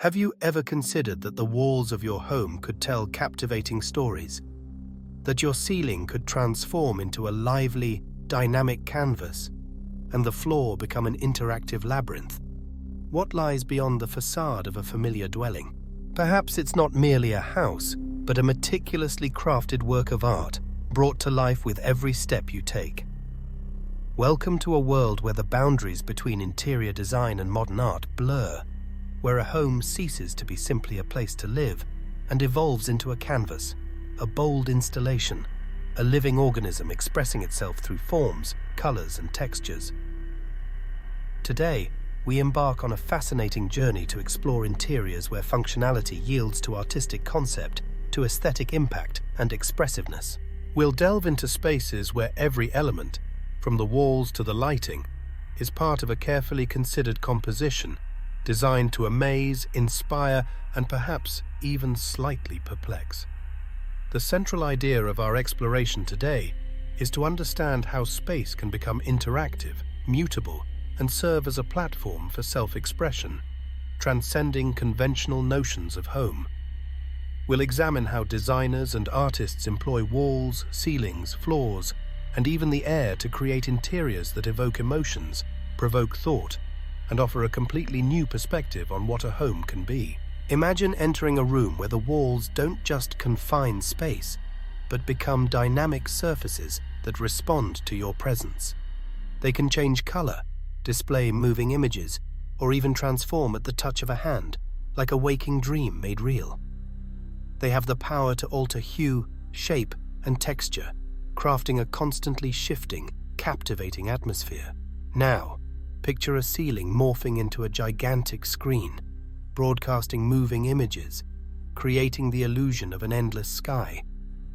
Have you ever considered that the walls of your home could tell captivating stories? That your ceiling could transform into a lively, dynamic canvas, and the floor become an interactive labyrinth? What lies beyond the facade of a familiar dwelling? Perhaps it's not merely a house, but a meticulously crafted work of art, brought to life with every step you take. Welcome to a world where the boundaries between interior design and modern art blur, where a home ceases to be simply a place to live and evolves into a canvas, a bold installation, a living organism expressing itself through forms, colors, and textures. Today, we embark on a fascinating journey to explore interiors where functionality yields to artistic concept, to aesthetic impact and expressiveness. We'll delve into spaces where every element, from the walls to the lighting, is part of a carefully considered composition designed to amaze, inspire, and perhaps even slightly perplex. The central idea of our exploration today is to understand how space can become interactive, mutable, and serve as a platform for self-expression, transcending conventional notions of home. We'll examine how designers and artists employ walls, ceilings, floors, and even the air to create interiors that evoke emotions, provoke thought, and offer a completely new perspective on what a home can be. Imagine entering a room where the walls don't just confine space, but become dynamic surfaces that respond to your presence. They can change color, display moving images, or even transform at the touch of a hand, like a waking dream made real. They have the power to alter hue, shape, and texture, crafting a constantly shifting, captivating atmosphere. Now, picture a ceiling morphing into a gigantic screen, broadcasting moving images, creating the illusion of an endless sky,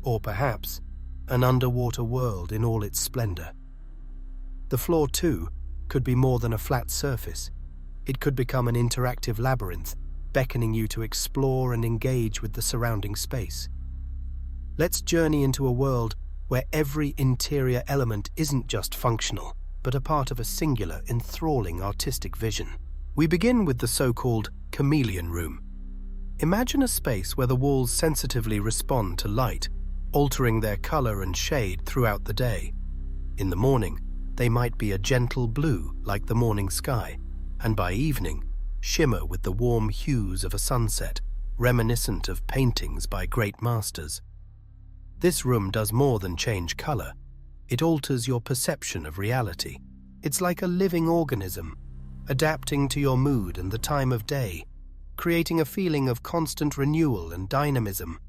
or perhaps an underwater world in all its splendor. The floor, too, could be more than a flat surface. It could become an interactive labyrinth, beckoning you to explore and engage with the surrounding space. Let's journey into a world where every interior element isn't just functional, but a part of a singular, enthralling artistic vision. We begin with the so-called chameleon room. Imagine a space where the walls sensitively respond to light, altering their color and shade throughout the day. In the morning, they might be a gentle blue like the morning sky, and by evening, shimmer with the warm hues of a sunset, reminiscent of paintings by great masters. This room does more than change color. It alters your perception of reality. It's like a living organism, adapting to your mood and the time of day, creating a feeling of constant renewal and dynamism,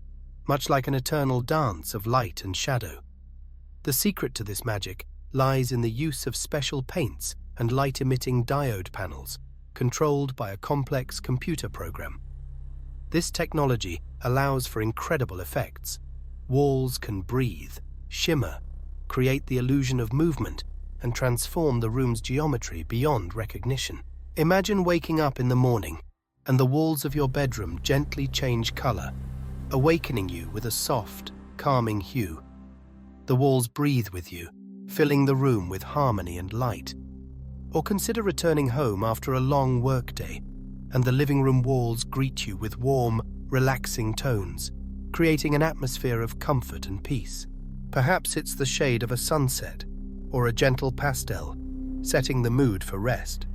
much like an eternal dance of light and shadow. The secret to this magic lies in the use of special paints and light-emitting diode panels, controlled by a complex computer program. This technology allows for incredible effects. Walls can breathe, shimmer, create the illusion of movement, and transform the room's geometry beyond recognition. Imagine waking up in the morning, and the walls of your bedroom gently change color, awakening you with a soft, calming hue. The walls breathe with you, filling the room with harmony and light. Or consider returning home after a long workday, and the living room walls greet you with warm, relaxing tones, creating an atmosphere of comfort and peace. Perhaps it's the shade of a sunset, or a gentle pastel, setting the mood for rest.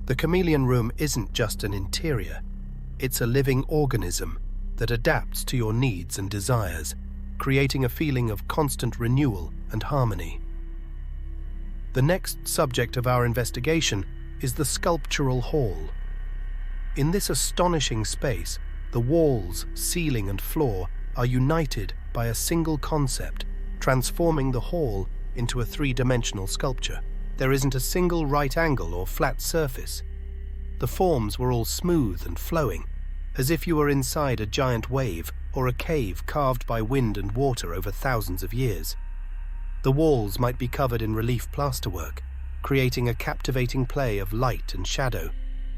The chameleon room isn't just an interior, it's a living organism that adapts to your needs and desires, creating a feeling of constant renewal and harmony. The next subject of our investigation is the sculptural hall. In this astonishing space, the walls, ceiling, and floor are united by a single concept, transforming the hall into a three-dimensional sculpture. There isn't a single right angle or flat surface. The forms were all smooth and flowing, as if you were inside a giant wave or a cave carved by wind and water over thousands of years. The walls might be covered in relief plasterwork, creating a captivating play of light and shadow,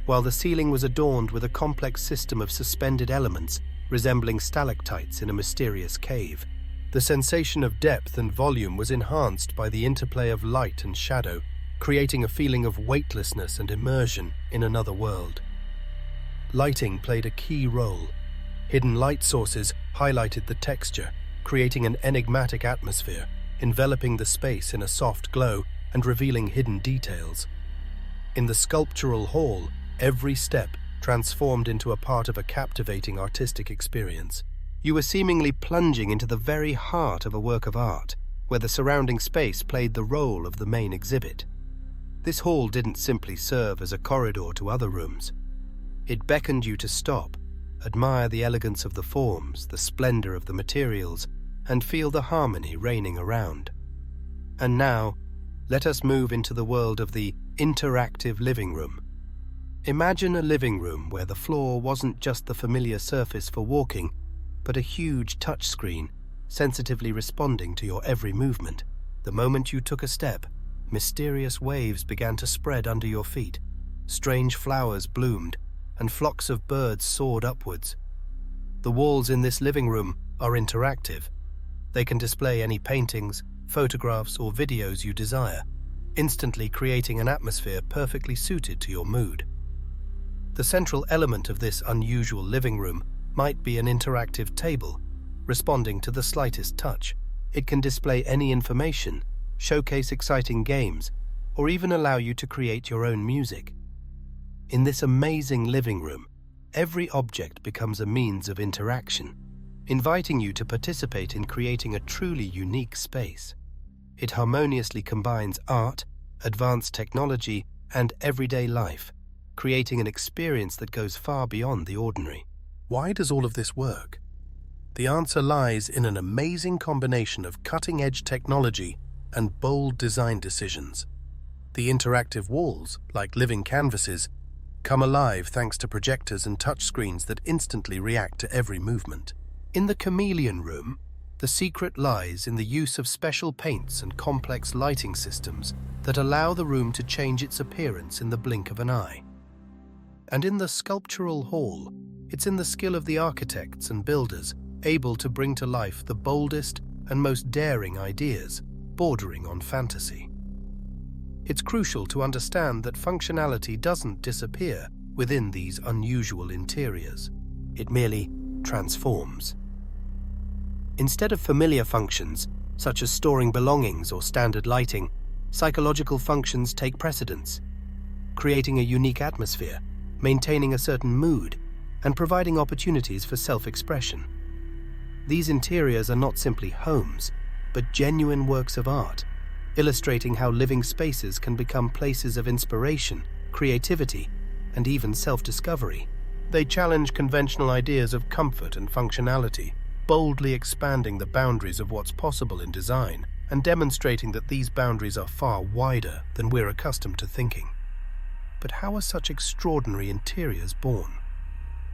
while the ceiling was adorned with a complex system of suspended elements resembling stalactites in a mysterious cave. The sensation of depth and volume was enhanced by the interplay of light and shadow, creating a feeling of weightlessness and immersion in another world. lighting played a key role. Hidden light sources highlighted the texture, creating an enigmatic atmosphere, enveloping the space in a soft glow and revealing hidden details. In the sculptural hall, every step transformed into a part of a captivating artistic experience. You were seemingly plunging into the very heart of a work of art, where the surrounding space played the role of the main exhibit. This hall didn't simply serve as a corridor to other rooms. It beckoned you to stop, admire the elegance of the forms, the splendor of the materials, and feel the harmony reigning around. And now, let us move into the world of the interactive living room. Imagine a living room where the floor wasn't just the familiar surface for walking, but a huge touchscreen, sensitively responding to your every movement. The moment you took a step, mysterious waves began to spread under your feet. Strange flowers bloomed, and flocks of birds soared upwards. The walls in this living room are interactive. They can display any paintings, photographs, or videos you desire, instantly creating an atmosphere perfectly suited to your mood. The central element of this unusual living room might be an interactive table, responding to the slightest touch. It can display any information, showcase exciting games, or even allow you to create your own music. In this amazing living room, every object becomes a means of interaction, inviting you to participate in creating a truly unique space. It harmoniously combines art, advanced technology, and everyday life, creating an experience that goes far beyond the ordinary. Why does all of this work? The answer lies in an amazing combination of cutting-edge technology and bold design decisions. The interactive walls, like living canvases, come alive thanks to projectors and touchscreens that instantly react to every movement. In the chameleon room, the secret lies in the use of special paints and complex lighting systems that allow the room to change its appearance in the blink of an eye. And in the sculptural hall, it's in the skill of the architects and builders able to bring to life the boldest and most daring ideas, bordering on fantasy. It's crucial to understand that functionality doesn't disappear within these unusual interiors. It merely transforms. Instead of familiar functions, such as storing belongings or standard lighting, psychological functions take precedence, creating a unique atmosphere, maintaining a certain mood, and providing opportunities for self-expression. These interiors are not simply homes, but genuine works of art, illustrating how living spaces can become places of inspiration, creativity, and even self-discovery. They challenge conventional ideas of comfort and functionality, boldly expanding the boundaries of what's possible in design and demonstrating that these boundaries are far wider than we're accustomed to thinking. But how are such extraordinary interiors born?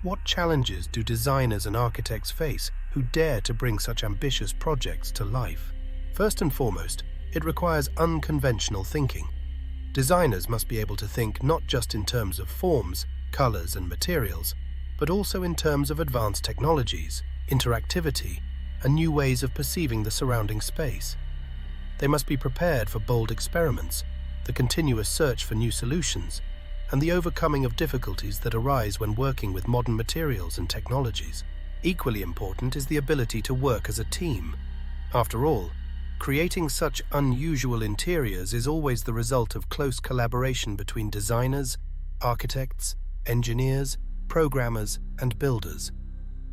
What challenges do designers and architects face who dare to bring such ambitious projects to life? First and foremost, it requires unconventional thinking. Designers must be able to think not just in terms of forms, colors, and materials, but also in terms of advanced technologies, interactivity, and new ways of perceiving the surrounding space. They must be prepared for bold experiments, the continuous search for new solutions, and the overcoming of difficulties that arise when working with modern materials and technologies. Equally important is the ability to work as a team. After all, creating such unusual interiors is always the result of close collaboration between designers, architects, engineers, programmers, and builders.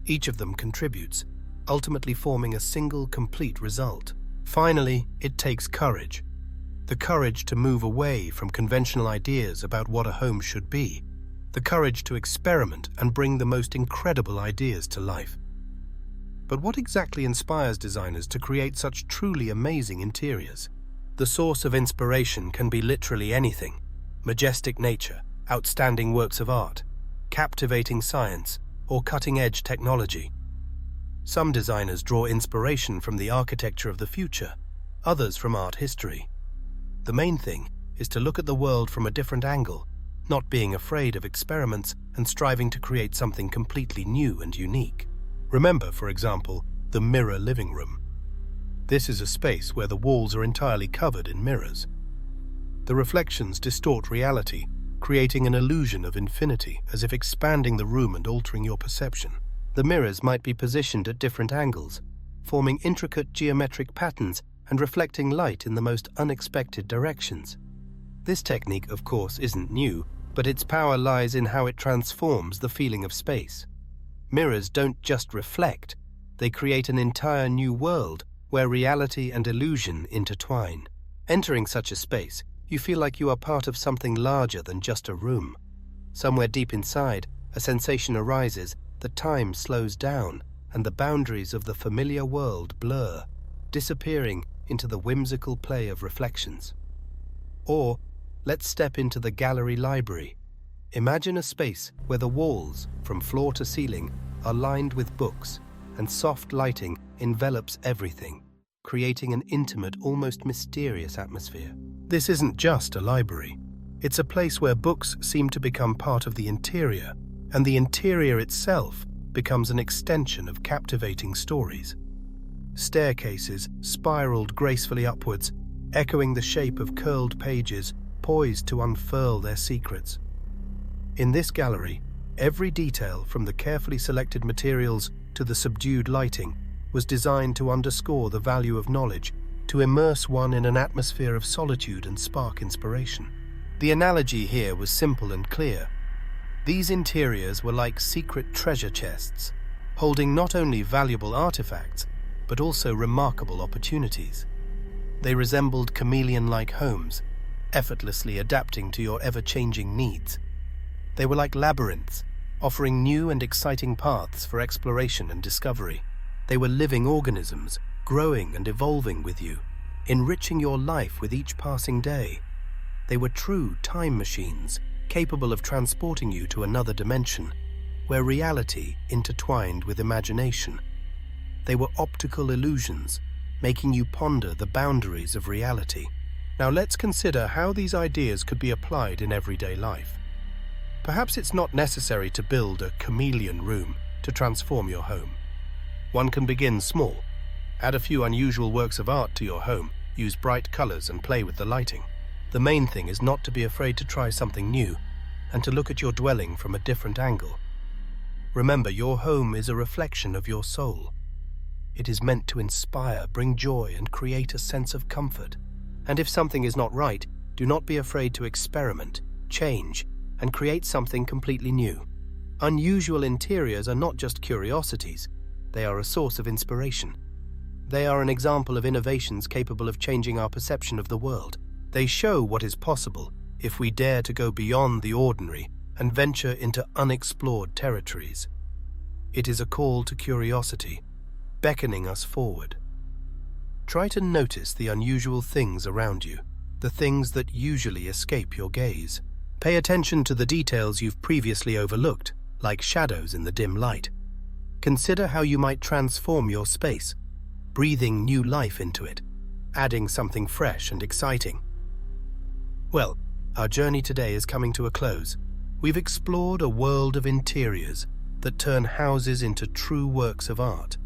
Each of them contributes, ultimately forming a single complete result. Finally, it takes courage. The courage to move away from conventional ideas about what a home should be. The courage to experiment and bring the most incredible ideas to life. But what exactly inspires designers to create such truly amazing interiors? The source of inspiration can be literally anything: majestic nature, outstanding works of art, captivating science, or cutting-edge technology. Some designers draw inspiration from the architecture of the future, others from art history. The main thing is to look at the world from a different angle, not being afraid of experiments and striving to create something completely new and unique. Remember, for example, the mirror living room. This is a space where the walls are entirely covered in mirrors. The reflections distort reality, creating an illusion of infinity, as if expanding the room and altering your perception. The mirrors might be positioned at different angles, forming intricate geometric patterns and reflecting light in the most unexpected directions. This technique, of course, isn't new, but its power lies in how it transforms the feeling of space. Mirrors don't just reflect, they create an entire new world where reality and illusion intertwine. Entering such a space, you feel like you are part of something larger than just a room. Somewhere deep inside, a sensation arises that time slows down and the boundaries of the familiar world blur, disappearing into the whimsical play of reflections. Or, let's step into the gallery library. Imagine a space where the walls, from floor to ceiling, are lined with books, and soft lighting envelops everything, creating an intimate, almost mysterious atmosphere. This isn't just a library. It's a place where books seem to become part of the interior, and the interior itself becomes an extension of captivating stories. Staircases spiraled gracefully upwards, echoing the shape of curled pages poised to unfurl their secrets. In this gallery, every detail, from the carefully selected materials to the subdued lighting, was designed to underscore the value of knowledge, to immerse one in an atmosphere of solitude and spark inspiration. The analogy here was simple and clear. These interiors were like secret treasure chests, holding not only valuable artifacts, but also remarkable opportunities. They resembled chameleon-like homes, effortlessly adapting to your ever-changing needs. They were like labyrinths, offering new and exciting paths for exploration and discovery. They were living organisms, growing and evolving with you, enriching your life with each passing day. They were true time machines, capable of transporting you to another dimension, where reality intertwined with imagination. They were optical illusions, making you ponder the boundaries of reality. Now let's consider how these ideas could be applied in everyday life. Perhaps it's not necessary to build a chameleon room to transform your home. One can begin small. Add a few unusual works of art to your home, use bright colors and play with the lighting. The main thing is not to be afraid to try something new and to look at your dwelling from a different angle. Remember, your home is a reflection of your soul. It is meant to inspire, bring joy, and create a sense of comfort. And if something is not right, do not be afraid to experiment, change, and create something completely new. Unusual interiors are not just curiosities, they are a source of inspiration. They are an example of innovations capable of changing our perception of the world. They show what is possible if we dare to go beyond the ordinary and venture into unexplored territories. It is a call to curiosity, beckoning us forward. Try to notice the unusual things around you, the things that usually escape your gaze. Pay attention to the details you've previously overlooked, like shadows in the dim light. Consider how you might transform your space, breathing new life into it, adding something fresh and exciting. Well, our journey today is coming to a close. We've explored a world of interiors that turn houses into true works of art.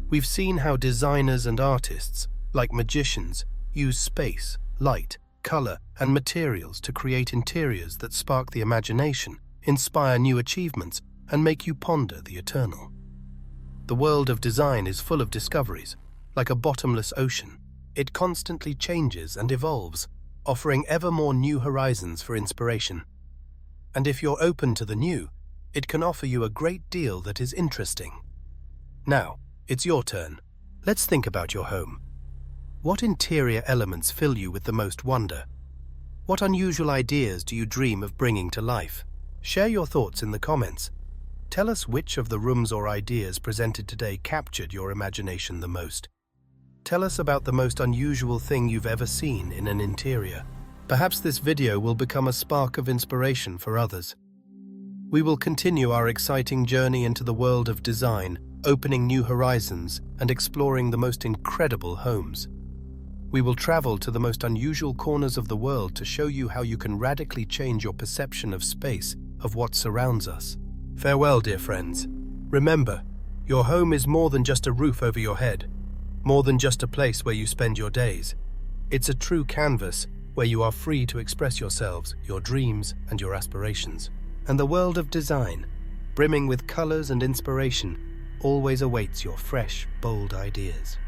We've seen how designers and artists, like magicians, use space, light, color, and materials to create interiors that spark the imagination, inspire new achievements, and make you ponder the eternal. The world of design is full of discoveries, like a bottomless ocean. It constantly changes and evolves, offering ever more new horizons for inspiration. And if you're open to the new, it can offer you a great deal that is interesting. Now, it's your turn. Let's think about your home. What interior elements fill you with the most wonder? What unusual ideas do you dream of bringing to life? Share your thoughts in the comments. Tell us which of the rooms or ideas presented today captured your imagination the most. Tell us about the most unusual thing you've ever seen in an interior. Perhaps this video will become a spark of inspiration for others. We will continue our exciting journey into the world of design, opening new horizons and exploring the most incredible homes. We will travel to the most unusual corners of the world to show you how you can radically change your perception of space, of what surrounds us. Farewell, dear friends. Remember, your home is more than just a roof over your head, more than just a place where you spend your days. It's a true canvas where you are free to express yourselves, your dreams, and your aspirations. And the world of design, brimming with colors and inspiration, always awaits your fresh, bold ideas.